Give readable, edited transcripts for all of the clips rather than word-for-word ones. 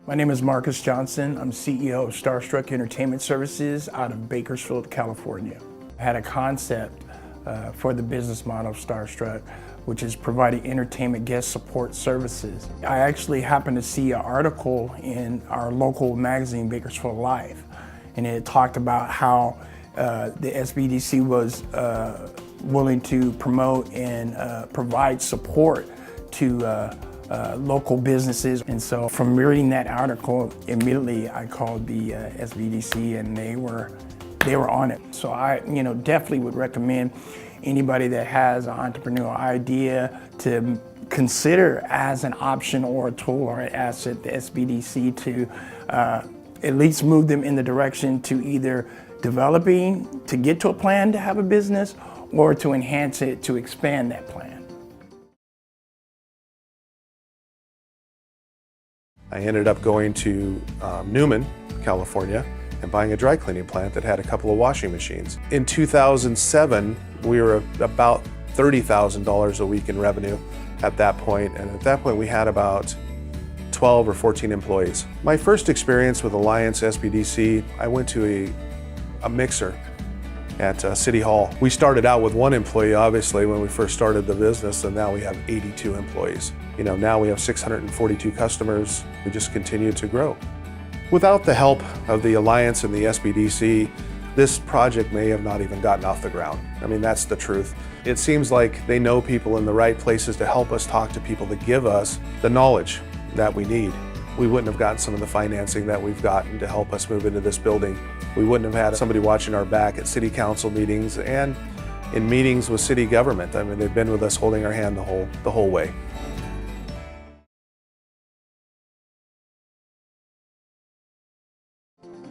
My name is Marcus Johnson. I'm CEO of Starstruck Entertainment Services out of Bakersfield, California. I had a concept for the business model of Starstruck, which is providing entertainment guest support services. I actually happened to see an article in our local magazine, Bakersfield Life, and it talked about how the SBDC was willing to promote and provide support to local businesses. And so from reading that article, immediately I called the SBDC and they were on it. So I definitely would recommend anybody that has an entrepreneurial idea to consider as an option or a tool or an asset the SBDC to at least move them in the direction to either developing to get to a plan to have a business or to enhance it to expand that plan. I ended up going to Newman, California, and buying a dry cleaning plant that had a couple of washing machines. In 2007, we were about $30,000 a week in revenue at that point, and at that point we had about 12 or 14 employees. My first experience with Alliance SBDC, I went to a mixer at City Hall. We started out with one employee, obviously, when we first started the business, and now we have 82 employees. Now we have 642 customers. We just continue to grow. Without the help of the Alliance and the SBDC, this project may have not even gotten off the ground. I mean, that's the truth. It seems like they know people in the right places to help us talk to people to give us the knowledge that we need. We wouldn't have gotten some of the financing that we've gotten to help us move into this building. We wouldn't have had somebody watching our back at city council meetings and in meetings with city government. I mean, they've been with us holding our hand the whole way.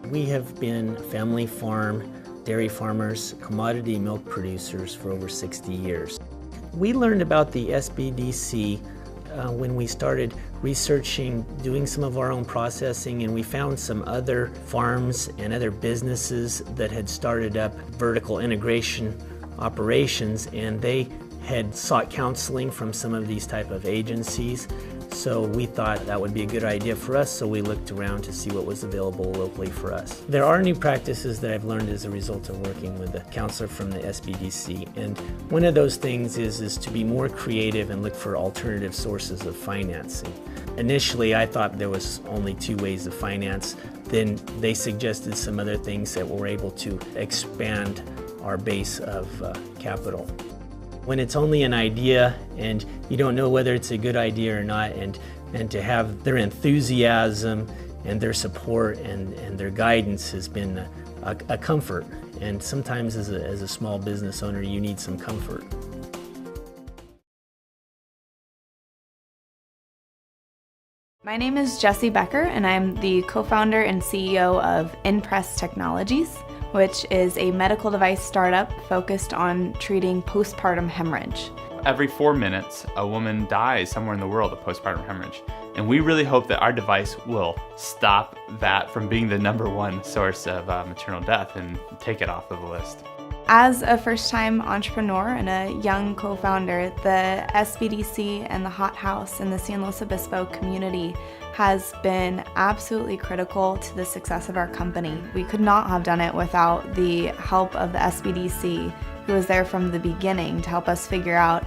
We have been family farm, dairy farmers, commodity milk producers for over 60 years. We learned about the SBDC when we started researching, doing some of our own processing, and we found some other farms and other businesses that had started up vertical integration operations, and they had sought counseling from some of these type of agencies. So we thought that would be a good idea for us, so we looked around to see what was available locally for us. There are new practices that I've learned as a result of working with a counselor from the SBDC, and one of those things is to be more creative and look for alternative sources of financing. Initially, I thought there was only two ways of finance. Then they suggested some other things that were able to expand our base of capital. When it's only an idea and you don't know whether it's a good idea or not, and to have their enthusiasm and their support and their guidance has been a comfort. And sometimes as a small business owner, you need some comfort. My name is Jessie Becker, and I'm the co-founder and CEO of InPress Technologies, which is a medical device startup focused on treating postpartum hemorrhage. Every 4 minutes, a woman dies somewhere in the world of postpartum hemorrhage. And we really hope that our device will stop that from being the #1 source of maternal death and take it off of the list. As a first-time entrepreneur and a young co-founder, the SBDC and the Hot House in the San Luis Obispo community has been absolutely critical to the success of our company. We could not have done it without the help of the SBDC, who was there from the beginning to help us figure out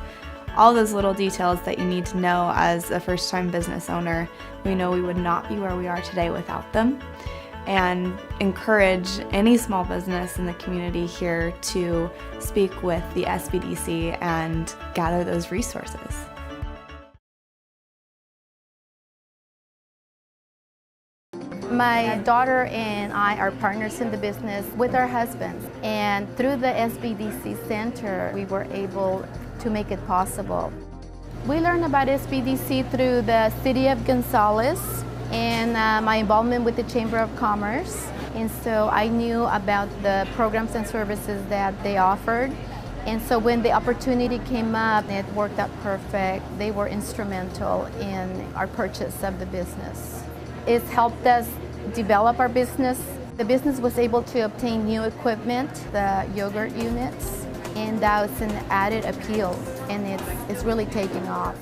all those little details that you need to know as a first-time business owner. We know we would not be where we are today without them, and encourage any small business in the community here to speak with the SBDC and gather those resources. My daughter and I are partners in the business with our husbands, and through the SBDC Center, we were able to make it possible. We learned about SBDC through the City of Gonzales and my involvement with the Chamber of Commerce. And so I knew about the programs and services that they offered. And so when the opportunity came up, it worked out perfect. They were instrumental in our purchase of the business. It's helped us develop our business. The business was able to obtain new equipment, the yogurt units, and that's an added appeal, and it's really taking off.